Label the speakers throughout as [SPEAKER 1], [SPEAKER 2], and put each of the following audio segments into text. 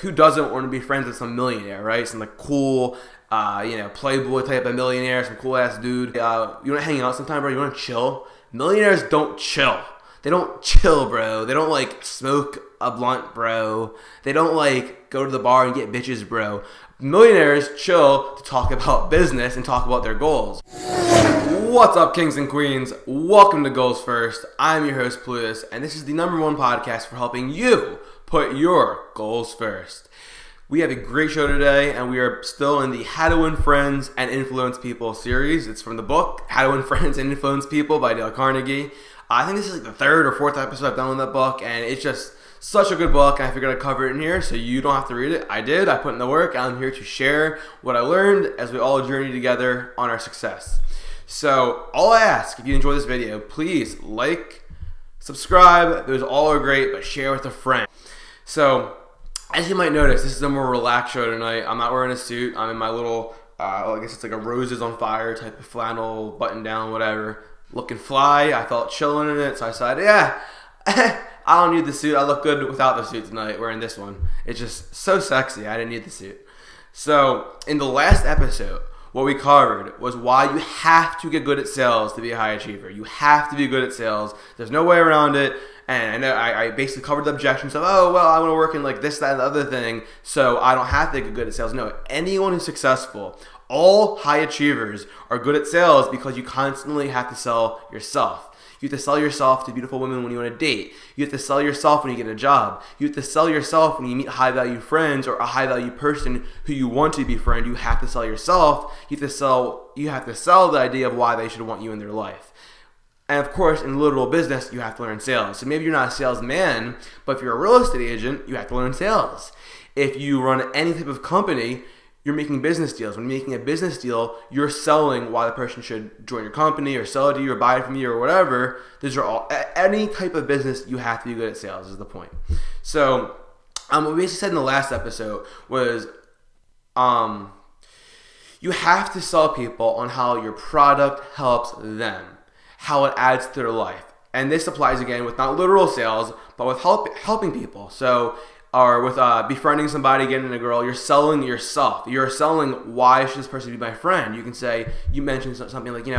[SPEAKER 1] Who doesn't want to be friends with some millionaire, right? Some like cool, playboy type of millionaire, some cool ass dude. You want to hang out sometime, bro? You want to chill? Millionaires don't chill. They don't chill, bro. They don't like smoke a blunt, bro. They don't like go to the bar and get bitches, bro. Millionaires chill to talk about business and talk about their goals. What's up, kings and queens? Welcome to Goals First. I'm your host, Plutus, and this is the #1 podcast for helping you put your goals first. We have a great show today, and we are still in the How to Win Friends and Influence People series. It's from the book, How to Win Friends and Influence People by Dale Carnegie. I think this is like the 3rd or 4th episode I've done with that book, and it's just such a good book, and I figured I'd cover it in here so you don't have to read it. I did. I put in the work, and I'm here to share what I learned as we all journey together on our success. So all I ask, if you enjoy this video, please like, subscribe. Those all are great, but share with a friend. So as you might notice, this is a more relaxed show tonight. I'm not wearing a suit. I'm in my little, I guess it's like a roses on fire type of flannel, button down, whatever. Looking fly. I felt chilling in it, so I decided, I don't need the suit. I look good without the suit tonight, wearing this one. It's just so sexy. I didn't need the suit. So in the last episode, what we covered was why you have to get good at sales to be a high achiever. You have to be good at sales. There's no way around it. And I know I basically covered the objections of, I want to work in like this, that, and the other thing, so I don't have to get good at sales. No, anyone who's successful, all high achievers are good at sales because you constantly have to sell yourself. You have to sell yourself to beautiful women when you want to date. You have to sell yourself when you get a job. You have to sell yourself when you meet high-value friends or a high-value person who you want to befriend. You have to sell yourself. You have to sell the idea of why they should want you in their life. And of course, in literal business, you have to learn sales. So maybe you're not a salesman, but if you're a real estate agent, you have to learn sales. If you run any type of company, you're making business deals. When you're making a business deal, you're selling why the person should join your company or sell it to you or buy it from you or whatever. These are all, any type of business, you have to be good at sales is the point. So what we basically said in the last episode was you have to sell people on how your product helps them, how it adds to their life. And this applies again with not literal sales, but with helping people. So or with befriending somebody, getting a girl, you're selling yourself. You're selling why should this person be my friend. You can say, you mentioned something like, you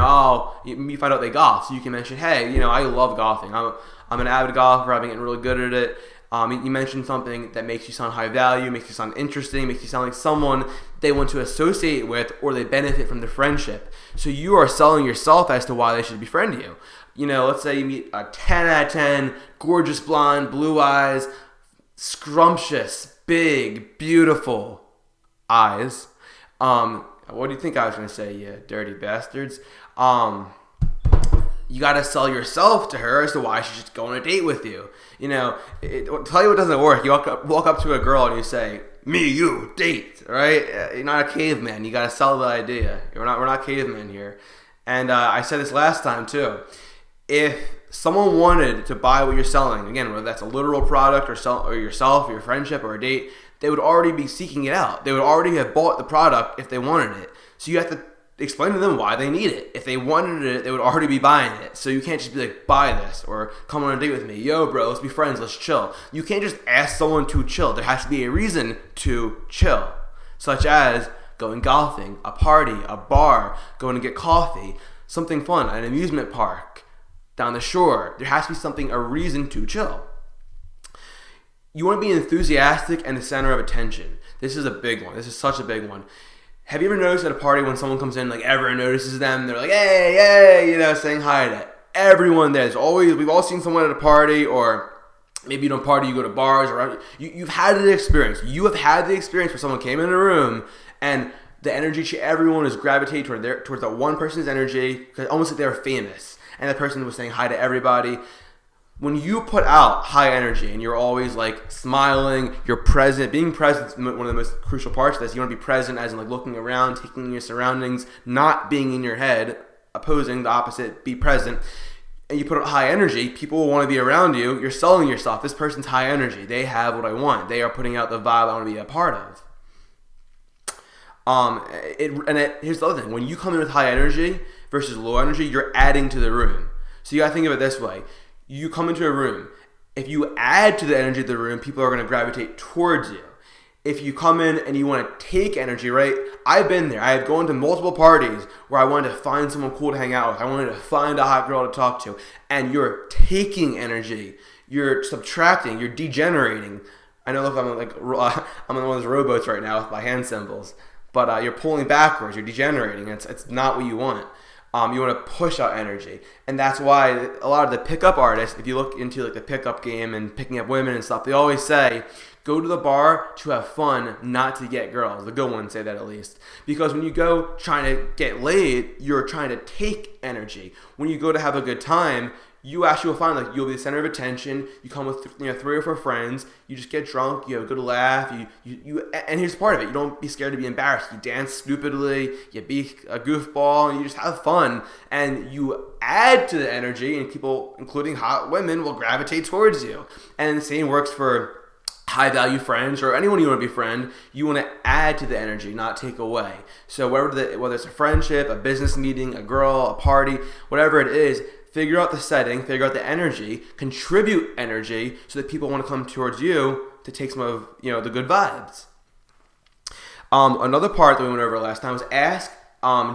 [SPEAKER 1] find out they golf. So you can mention, hey, I love golfing. I'm an avid golfer. I've been getting really good at it. You mentioned something that makes you sound high value, makes you sound interesting, makes you sound like someone they want to associate with or they benefit from the friendship. So you are selling yourself as to why they should befriend you. Let's say you meet a 10 out of 10, gorgeous blonde, blue eyes, scrumptious, big, beautiful eyes. What do you think I was going to say, you dirty bastards? You got to sell yourself to her as to why she should go on a date with you. Tell you what doesn't work. You walk up to a girl and you say, me, you, date, right? You're not a caveman. You got to sell the idea. We're not cavemen here. And I said this last time too. If someone wanted to buy what you're selling, again, whether that's a literal product or yourself, or your friendship, or a date, they would already be seeking it out. They would already have bought the product if they wanted it. So you have to explain to them why they need it. If they wanted it, they would already be buying it. So you can't just be like, buy this, or come on a date with me. Yo, bro, let's be friends, let's chill. You can't just ask someone to chill. There has to be a reason to chill, such as going golfing, a party, a bar, going to get coffee, something fun, an amusement park, down the shore. There has to be a reason to chill. You want to be enthusiastic and the center of attention. This is a big one. This is such a big one. Have you ever noticed at a party when someone comes in, like everyone notices them, they're like, hey, saying hi to everyone there. We've all seen someone at a party, or maybe you don't party, you go to bars, or you've had the experience. You have had the experience where someone came in a room and the energy, everyone is gravitating towards that one person's energy, almost like they were famous. And the person was saying hi to everybody. When you put out high energy and you're always like smiling, you're present, being present is one of the most crucial parts of this. You want to be present as in like looking around, taking in your surroundings, not being in your head, opposing the opposite, be present. And you put out high energy, people will want to be around you. You're selling yourself. This person's high energy. They have what I want. They are putting out the vibe I want to be a part of. Here's the other thing. When you come in with high energy versus low energy, you're adding to the room. So you got to think of it this way. You come into a room. If you add to the energy of the room, people are going to gravitate towards you. If you come in and you want to take energy, right? I've been there. I have gone to multiple parties where I wanted to find someone cool to hang out with. I wanted to find a hot girl to talk to. And you're taking energy. You're subtracting. You're degenerating. I know, look, I'm on one of those rowboats right now with my hand symbols. But you're pulling backwards. You're degenerating. It's not what you want. You want to push out energy. And that's why a lot of the pickup artists, if you look into like the pickup game and picking up women and stuff, they always say, go to the bar to have fun, not to get girls. The good ones say that at least. Because when you go trying to get laid, you're trying to take energy. When you go to have a good time, you actually will find like you'll be the center of attention. You come with 3 or 4 friends. You just get drunk. You have a good laugh. And here's part of it. You don't be scared to be embarrassed. You dance stupidly. You be a goofball. And you just have fun. And you add to the energy, and people, including hot women, will gravitate towards you. And the same works for high value friends or anyone you want to befriend. You want to add to the energy, not take away. So whether it's a friendship, a business meeting, a girl, a party, whatever it is, figure out the setting, figure out the energy, contribute energy so that people want to come towards you to take some of the good vibes. Another part that we went over last time was ask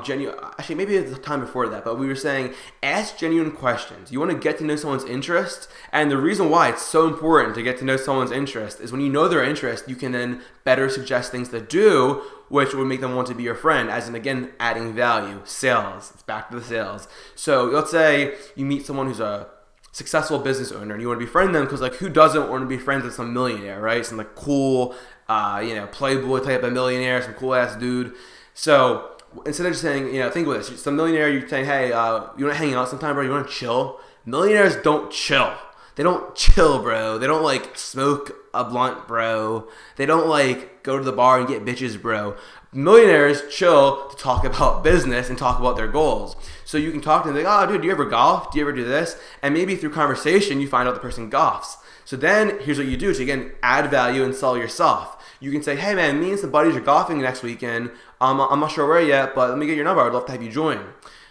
[SPEAKER 1] genuine. Actually, maybe it's the time before that, but we were saying ask genuine questions. You want to get to know someone's interest, and the reason why it's so important to get to know someone's interest is when you know their interest, you can then better suggest things to do, which would make them want to be your friend, as in, again, adding value. Sales. It's back to the sales. So let's say you meet someone who's a successful business owner and you want to befriend them because, like, who doesn't want to be friends with some millionaire, right? Some, like, cool, playboy type of millionaire, some cool-ass dude. So instead of just saying, think of this. Some millionaire, you're saying, hey, you want to hang out sometime, bro? You want to chill? Millionaires don't chill. They don't chill, bro. They don't, like, smoke a blunt, bro. They don't, like, go to the bar and get bitches, bro. Millionaires chill to talk about business and talk about their goals. So you can talk to them like, oh, dude, do you ever golf? Do you ever do this? And maybe through conversation, you find out the person golfs. So then here's what you do. So again, add value and sell yourself. You can say, hey, man, me and some buddies are golfing next weekend. I'm not sure where yet, but let me get your number. I'd love to have you join.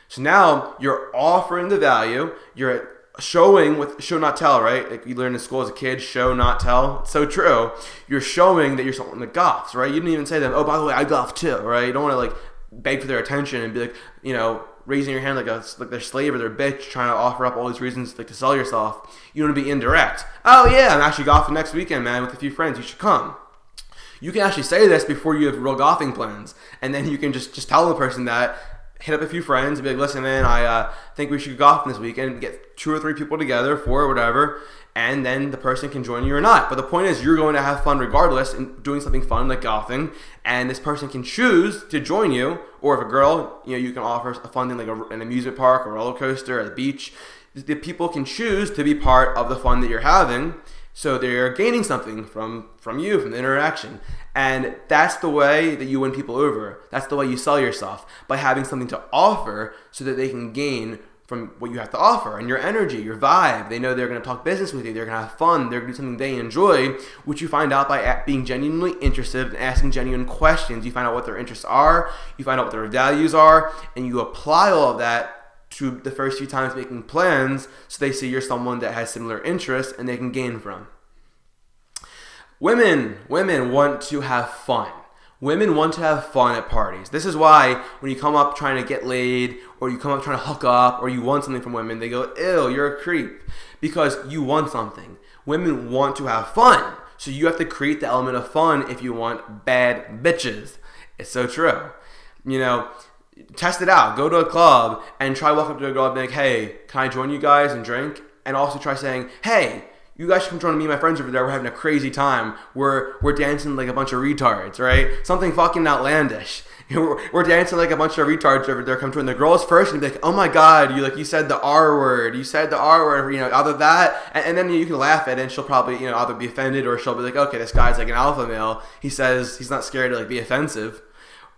[SPEAKER 1] So now you're offering the value. You're showing with show not tell, right? Like you learn in school as a kid, show not tell. It's so true. You're showing that you're someone that golfs, right? You didn't even say to them, oh, by the way, I golf too, right? You don't want to like beg for their attention and be like, raising your hand like their slave or their bitch, trying to offer up all these reasons like to sell yourself. You want to be indirect. Oh yeah, I'm actually golfing next weekend, man, with a few friends. You should come. You can actually say this before you have real golfing plans, and then you can just tell the person that. Hit up a few friends and be like, listen, man, I think we should go golfing this weekend. Get 2 or 3 people together, 4 or whatever, and then the person can join you or not. But the point is, you're going to have fun regardless in doing something fun like golfing, and this person can choose to join you. Or if a girl, you can offer a fun thing like an amusement park, a roller coaster, or the beach. The people can choose to be part of the fun that you're having. So they're gaining something from you, from the interaction. And that's the way that you win people over. That's the way you sell yourself, by having something to offer so that they can gain from what you have to offer and your energy, your vibe. They know they're going to talk business with you. They're going to have fun. They're going to do something they enjoy, which you find out by being genuinely interested and asking genuine questions. You find out what their interests are. You find out what their values are. And you apply all of that to the first few times making plans, so they see you're someone that has similar interests and they can gain from. Women want to have fun. Women want to have fun at parties. This is why when you come up trying to get laid, or you come up trying to hook up, or you want something from women, they go, ew, you're a creep. Because you want something. Women want to have fun. So you have to create the element of fun if you want bad bitches. It's so true. Test it out. Go to a club and try walking up to a girl and be like, hey, can I join you guys and drink? And also try saying, hey, you guys should come join me and my friends over there. We're having a crazy time. We're dancing like a bunch of retards, right? Something fucking outlandish. We're dancing like a bunch of retards over there. Come join the girls first and be like, oh my God, you said the R word. You said the R word, either that. And then you can laugh at it and she'll probably, either be offended or she'll be like, okay, this guy's like an alpha male. He says he's not scared to like be offensive.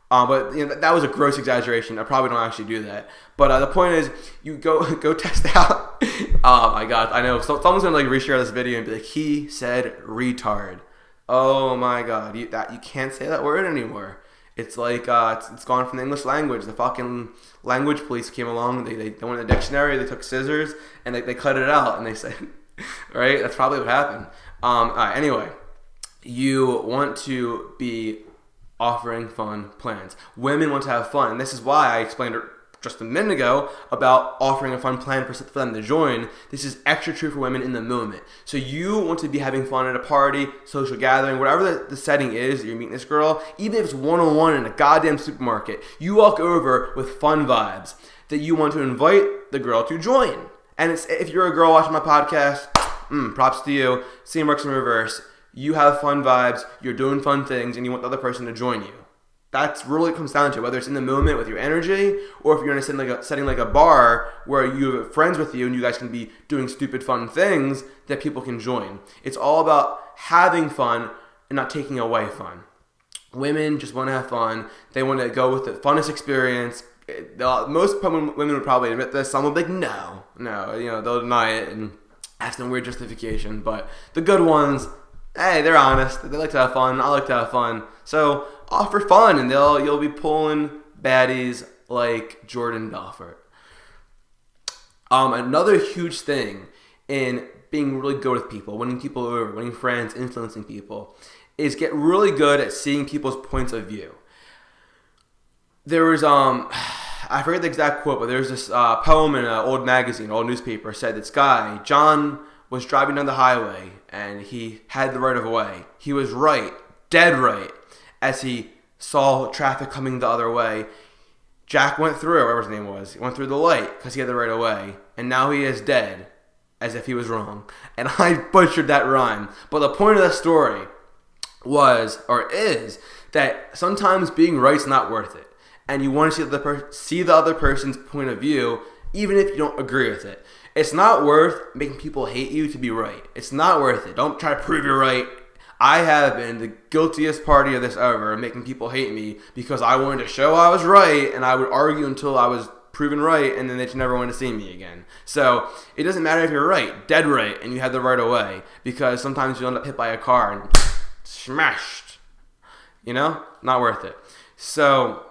[SPEAKER 1] But that was a gross exaggeration. I probably don't actually do that. But the point is, you go test out. Oh my God, I know. Someone's gonna like reshare this video and be like, he said retard. Oh my God, you can't say that word anymore. It's like it's gone from the English language. The fucking language police came along. They went in the dictionary. They took scissors and they cut it out and they said, right? That's probably what happened. All right, anyway. you want to be offering fun plans. Women want to have fun, and this is why I explained just a minute ago about offering a fun plan for them to join. This is extra true for women in the moment. So you want to be having fun at a party, social gathering, whatever the setting is that you're meeting this girl, even if it's one-on-one in a goddamn supermarket, you walk over with fun vibes that you want to invite the girl to join. And if you're a girl watching my podcast, props to you. Same works in reverse. You have fun vibes, you're doing fun things, and you want the other person to join you. That's really what it comes down to, whether it's in the moment with your energy, or if you're in a setting like a bar where you have friends with you and you guys can be doing stupid fun things that people can join. It's all about having fun and not taking away fun. Women just want to have fun. They want to go with the funnest experience. Most women would probably admit this. Some will be like, no, they'll deny it and have some weird justification. But the good ones, hey, they're honest. They like to have fun. I like to have fun. So offer fun, and you'll be pulling baddies like Jordan Belfort. Another huge thing in being really good with people, winning people over, winning friends, influencing people, is get really good at seeing people's points of view. There was I forget the exact quote, but there's this poem in an old magazine, old newspaper, said this guy, John, was driving down the highway and he had the right of way. He was right, dead right, as he saw traffic coming the other way. Jack went through, whatever his name was, he went through the light because he had the right of way, and now he is dead, as if he was wrong. And I butchered that rhyme. But the point of the story is that sometimes being right's not worth it, and you want to see the other person's point of view, even if you don't agree with it. It's not worth making people hate you to be right. It's not worth it. Don't try to prove you're right. I have been the guiltiest party of this ever, making people hate me because I wanted to show I was right, and I would argue until I was proven right, and then they never want to see me again. So it doesn't matter if you're right, dead right, and you had the right of way, because sometimes you end up hit by a car and smashed. Not worth it. So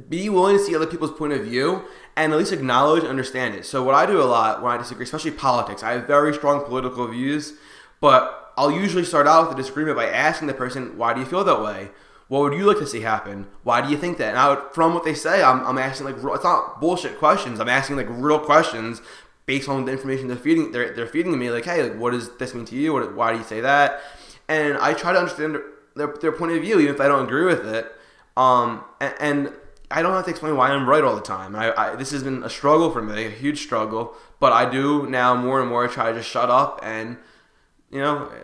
[SPEAKER 1] be willing to see other people's point of view and at least acknowledge and understand it. So what I do a lot when I disagree, especially politics, I have very strong political views, but I'll usually start out with a disagreement by asking the person, why do you feel that way? What would you like to see happen? Why do you think that? And from what they say, I'm asking it's not bullshit questions. I'm asking real questions based on the information they're feeding me. Like, hey, what does this mean to you? Why do you say that? And I try to understand their point of view, even if I don't agree with it. And I don't have to explain why I'm right all the time. This has been a struggle for me, a huge struggle. But I do now more and more try to just shut up and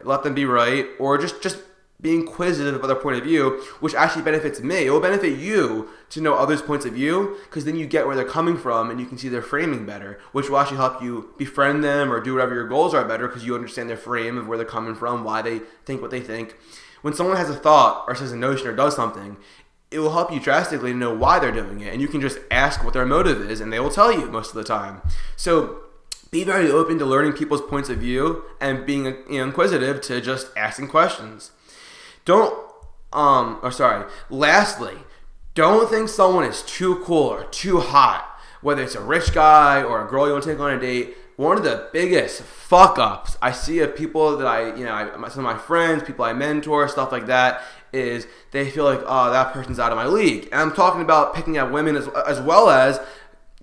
[SPEAKER 1] let them be right, or just be inquisitive of their point of view, which actually benefits me. It will benefit you to know others' points of view, because then you get where they're coming from and you can see their framing better, which will actually help you befriend them or do whatever your goals are better, because you understand their frame of where they're coming from, why they think what they think. When someone has a thought or says a notion or does something, it will help you drastically know why they're doing it, and you can just ask what their motive is, and they will tell you most of the time. So be very open to learning people's points of view and being inquisitive to just asking questions. Lastly, don't think someone is too cool or too hot, whether it's a rich guy or a girl you want to take on a date. One of the biggest fuck ups I see of people that some of my friends, people I mentor, stuff like that, is they feel like, oh, that person's out of my league. And I'm talking about picking up women as well as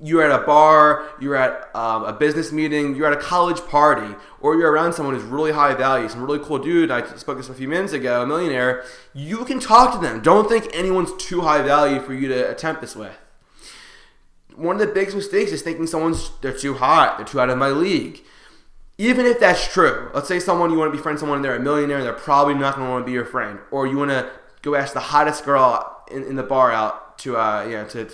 [SPEAKER 1] you're at a bar, you're at a business meeting, you're at a college party, or you're around someone who's really high value, some really cool dude. I spoke to this a few minutes ago, a millionaire. You can talk to them. Don't think anyone's too high value for you to attempt this with. One of the biggest mistakes is thinking they're too hot, they're too out of my league. Even if that's true, let's say you want to befriend someone, they're a millionaire, and they're probably not going to want to be your friend, or you want to go ask the hottest girl in the bar out to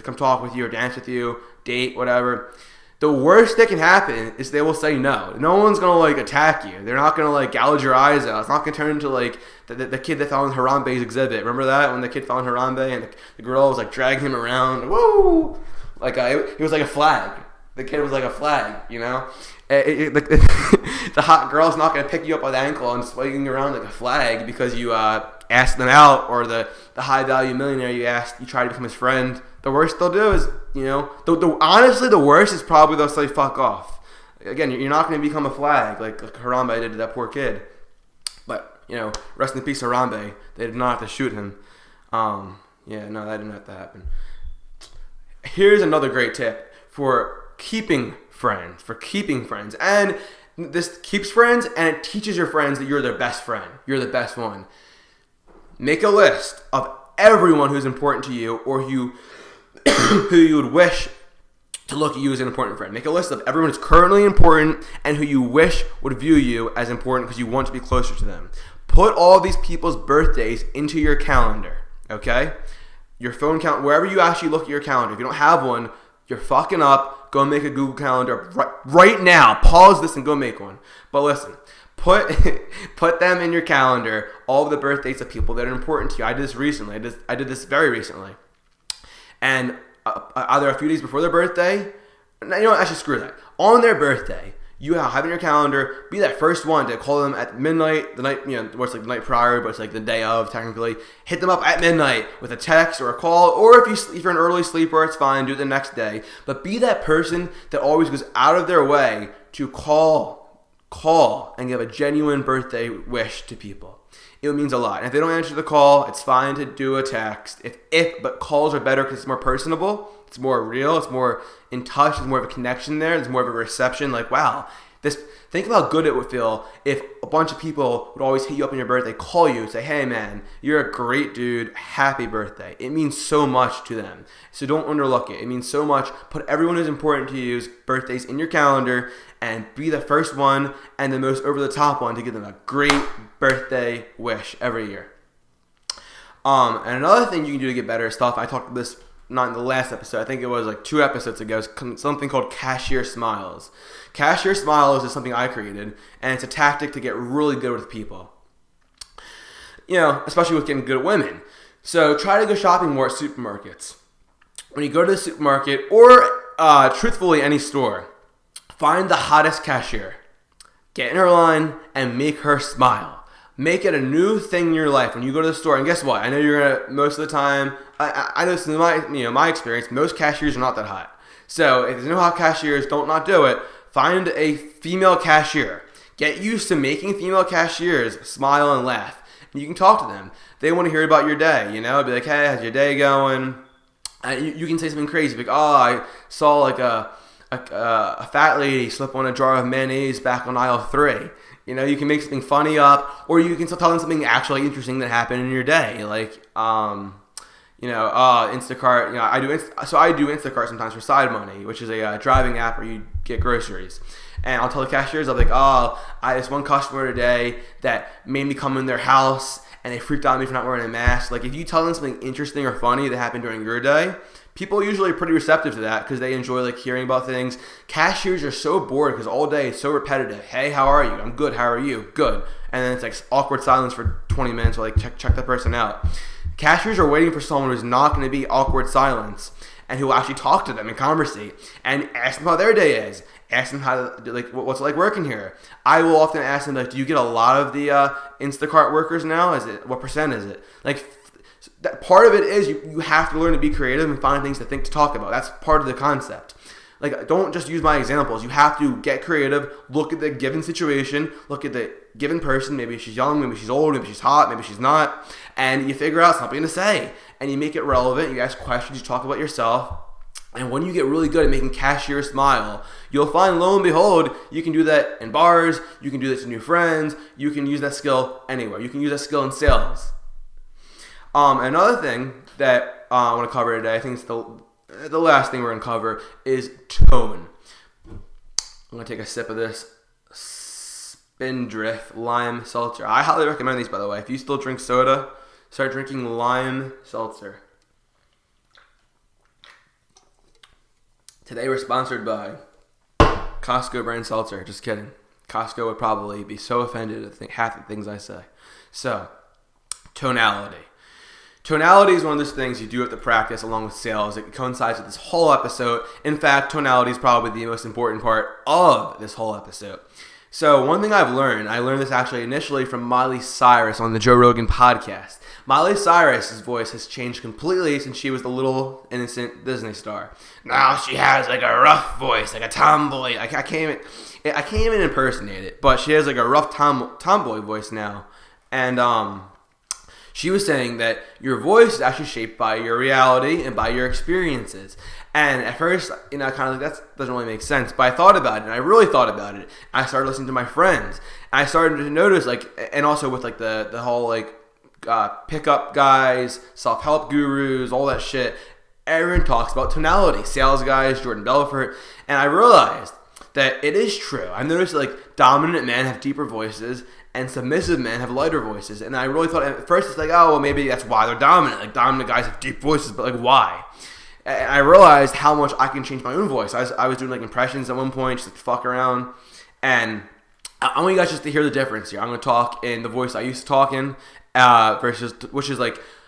[SPEAKER 1] come talk with you or dance with you, date, whatever. The worst that can happen is they will say no. No one's going to attack you. They're not going to gouge your eyes out. It's not going to turn into the kid that fell in Harambe's exhibit. Remember that, when the kid fell in Harambe and the girl was dragging him around? Woo! He was like a flag. The kid was like a flag, The hot girl's not going to pick you up by the ankle and swing you around like a flag because you asked them out, or the high value millionaire you try to become his friend. The worst they'll do is, honestly, the worst is probably they'll say fuck off. Again, you're not going to become a flag like Harambe did to that poor kid. But rest in peace, Harambe. They did not have to shoot him. Yeah, no, that didn't have to happen. Here's another great tip for keeping friends. And this keeps friends, and it teaches your friends that you're their best friend. You're the best one. Make a list of everyone who's important to you, or who you would wish to look at you as an important friend. Make a list of everyone who's currently important and who you wish would view you as important because you want to be closer to them. Put all these people's birthdays into your calendar, okay? Your phone count, wherever you actually look at your calendar. If you don't have one, you're fucking up. Go make a Google Calendar right now. Pause this and go make one. But listen, put them in your calendar, all of the birthdays of people that are important to you. I did this recently. I did this very recently. And either a few days before their birthday, actually screw that. On their birthday, you have in your calendar, be that first one to call them at midnight, the night, where it's like the night prior, but it's like the day of, technically. Hit them up at midnight with a text or a call, or if you're an early sleeper, it's fine, do it the next day. But be that person that always goes out of their way to call and give a genuine birthday wish to people. It means a lot. And if they don't answer the call, it's fine to do a text. But calls are better because it's more personable. It's more real. It's more in touch. There's more of a connection there. There's more of a reception. Like, wow, think about how good it would feel if a bunch of people would always hit you up on your birthday, call you, and say, hey, man, you're a great dude. Happy birthday. It means so much to them. So don't underlook it. It means so much. Put everyone who's important to you's birthdays in your calendar and be the first one and the most over-the-top one to give them a great birthday wish every year. And another thing you can do to get better stuff, I talked about this not in the last episode, I think it was like 2 episodes ago, is something called cashier smiles. Cashier smiles is something I created, and it's a tactic to get really good with people. Especially with getting good at women. So try to go shopping more at supermarkets. When you go to the supermarket, or truthfully any store, find the hottest cashier. Get in her line and make her smile. Make it a new thing in your life when you go to the store. And guess what? I know you're gonna, most of the time, I know this is my experience, most cashiers are not that hot. So if there's no hot cashiers, don't not do it. Find a female cashier. Get used to making female cashiers smile and laugh. And you can talk to them. They want to hear about your day, Be like, hey, how's your day going? You can say something crazy, like, oh, I saw like a fat lady slip on a jar of mayonnaise back on aisle 3. You can make something funny up, or you can still tell them something actually interesting that happened in your day, like, Instacart. I do Instacart sometimes for Side Money, which is a driving app where you get groceries. And I'll tell the cashiers, I'll be like, I had this one customer today that made me come in their house, and they freaked out at me for not wearing a mask. Like, if you tell them something interesting or funny that happened during your day, people usually are pretty receptive to that because they enjoy like hearing about things. Cashiers are so bored because all day it's so repetitive. Hey, how are you? I'm good. How are you? Good. And then it's like awkward silence for 20 minutes while like check that person out. Cashiers are waiting for someone who's not going to be awkward silence and who will actually talk to them and conversate and ask them how their day is. Ask them what's it like working here. I will often ask them, like, do you get a lot of the Instacart workers now? What percent is it? Like, that part of it is you have to learn to be creative and find things to talk about. That's part of the concept. Like, don't just use my examples. You have to get creative, look at the given situation, look at the given person. Maybe she's young, maybe she's old, maybe she's hot, maybe she's not. And you figure out something to say. And you make it relevant. You ask questions, you talk about yourself. And when you get really good at making cashiers smile, you'll find, lo and behold, you can do that in bars. You can do this to new friends. You can use that skill anywhere. You can use that skill in sales. Another thing that I want to cover today, I think it's the last thing we're going to cover, is tone. I'm going to take a sip of this Spindrift Lime Seltzer. I highly recommend these, by the way. If you still drink soda, start drinking lime seltzer. Today we're sponsored by Costco brand seltzer. Just kidding. Costco would probably be so offended at half the things I say. So, tonality. Tonality is one of those things you do have to practice along with sales. It coincides with this whole episode. In fact, tonality is probably the most important part of this whole episode. So one thing I learned this actually initially from Miley Cyrus on the Joe Rogan podcast. Miley Cyrus's voice has changed completely since she was the little innocent Disney star. Now she has like a rough voice, like a tomboy. I can't even impersonate it, but she has like a rough tomboy voice now. And she was saying that your voice is actually shaped by your reality and by your experiences. And at first, kind of like, that doesn't really make sense. But I thought about it, and I really thought about it. I started listening to my friends. And I started to notice, and also with the whole pickup guys, self-help gurus, all that shit. Everyone talks about tonality. Sales guys, Jordan Belfort. And I realized that it is true. I've noticed dominant men have deeper voices and submissive men have lighter voices. And I really thought at first it's maybe that's why they're dominant. Dominant guys have deep voices, but why? And I realized how much I can change my own voice. I was doing impressions at one point, just fuck around. And I want you guys just to hear the difference here. I'm going to talk in the voice I used to talk in versus, which is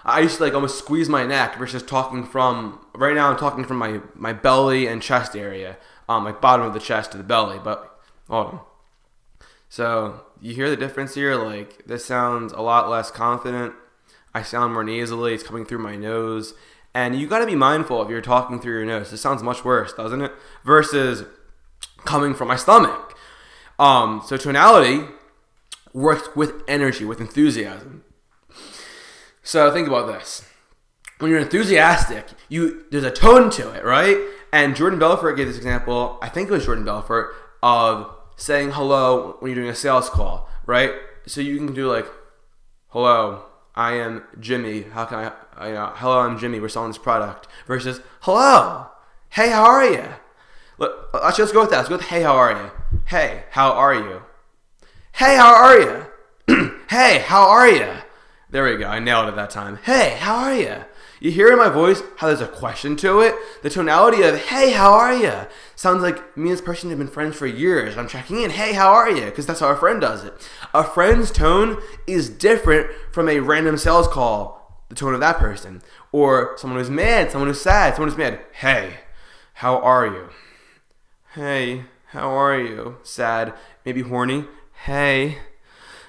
[SPEAKER 1] I used to almost squeeze my neck versus talking from, right now I'm talking from my belly and chest area. Bottom of the chest to the belly, but hold on. So you hear the difference here? This sounds a lot less confident. I sound more nasally. It's coming through my nose. And you got to be mindful if you're talking through your nose. This sounds much worse, doesn't it? Versus coming from my stomach. So tonality works with energy, with enthusiasm. So think about this. When you're enthusiastic, there's a tone to it, right? And Jordan Belfort gave this example, I think it was Jordan Belfort, of saying hello when you're doing a sales call, right? So you can do hello, I am Jimmy. How can hello, I'm Jimmy. We're selling this product. Versus, hello, hey, how are you? Let's just go with that. Let's go with, hey, how are you? Hey, how are you? Hey, how are you? Hey, how are you? There we go. I nailed it that time. Hey, how are you? You hear in my voice how there's a question to it? The tonality of, hey, how are you? Sounds like me and this person have been friends for years. I'm checking in, hey, how are you? Because that's how a friend does it. A friend's tone is different from a random sales call, the tone of that person. Or someone who's mad, someone who's sad, someone who's mad. Hey, how are you? Hey, how are you? Sad, maybe horny. Hey,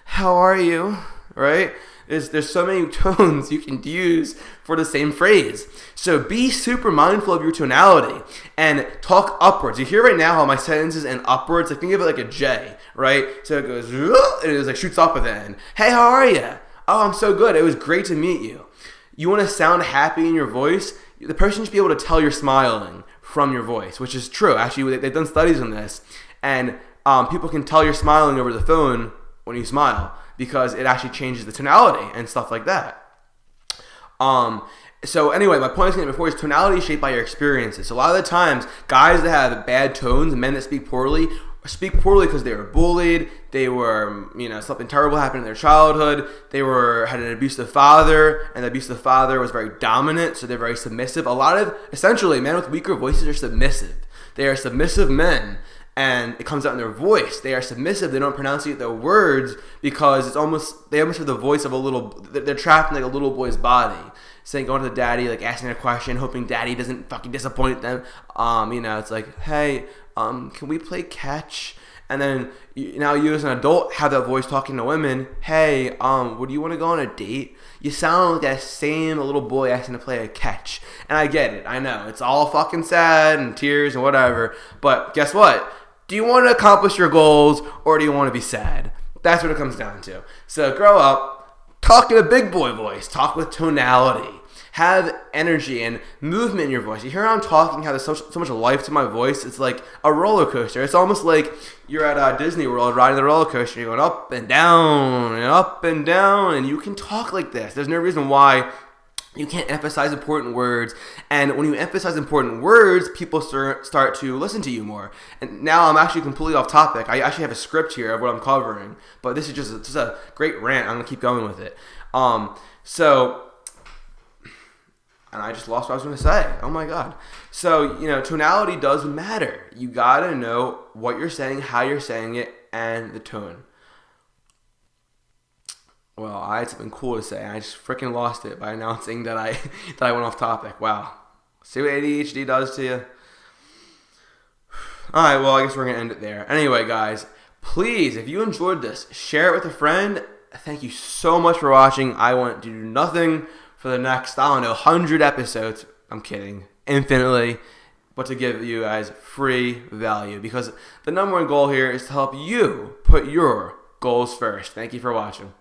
[SPEAKER 1] how are you? Right? There's so many tones you can use for the same phrase. So be super mindful of your tonality and talk upwards. You hear right now how my sentences end upwards. Think of it like a J, right? So it goes, and it shoots up at the end. Hey, how are you? Oh, I'm so good. It was great to meet you. You want to sound happy in your voice? The person should be able to tell you're smiling from your voice, which is true. Actually, they've done studies on this. And people can tell you're smiling over the phone when you smile, because it actually changes the tonality and stuff like that. So anyway, my point I was getting before is tonality is shaped by your experiences. So a lot of the times, guys that have bad tones, men that speak poorly because they were bullied, they were, something terrible happened in their childhood, they had an abusive father, and the abusive father was very dominant, so they're very submissive. Essentially, men with weaker voices are submissive. They are submissive men. And it comes out in their voice. They are submissive. They don't pronunciate their words because they almost have the voice of they're trapped in a little boy's body. Saying, going to daddy, asking a question, hoping daddy doesn't fucking disappoint them. It's hey, can we play catch? And then now you as an adult have that voice talking to women. Hey, would you want to go on a date? You sound like that same little boy asking to play a catch. And I get it. I know. It's all fucking sad and tears and whatever. But guess what? Do you want to accomplish your goals or do you want to be sad? That's what it comes down to. So grow up, talk in a big boy voice, talk with tonality, have energy and movement in your voice. You hear how I'm talking, how there's so much life to my voice. It's like a roller coaster. It's almost like you're at Disney World riding the roller coaster. You're going up and down and up and down, and you can talk like this. There's no reason why you can't emphasize important words. And when you emphasize important words, people start to listen to you more. And now I'm actually completely off topic. I actually have a script here of what I'm covering. But this is just a great rant. I'm going to keep going with it. And I just lost what I was going to say. Oh my God. So, tonality does matter. You got to know what you're saying, how you're saying it, and the tone. Well, I had something cool to say. I just freaking lost it by announcing that I went off topic. Wow. See what ADHD does to you? Alright, well, I guess we're going to end it there. Anyway, guys, please, if you enjoyed this, share it with a friend. Thank you so much for watching. I want to do nothing for the next, 100 episodes. I'm kidding. Infinitely. But to give you guys free value. Because the number one goal here is to help you put your goals first. Thank you for watching.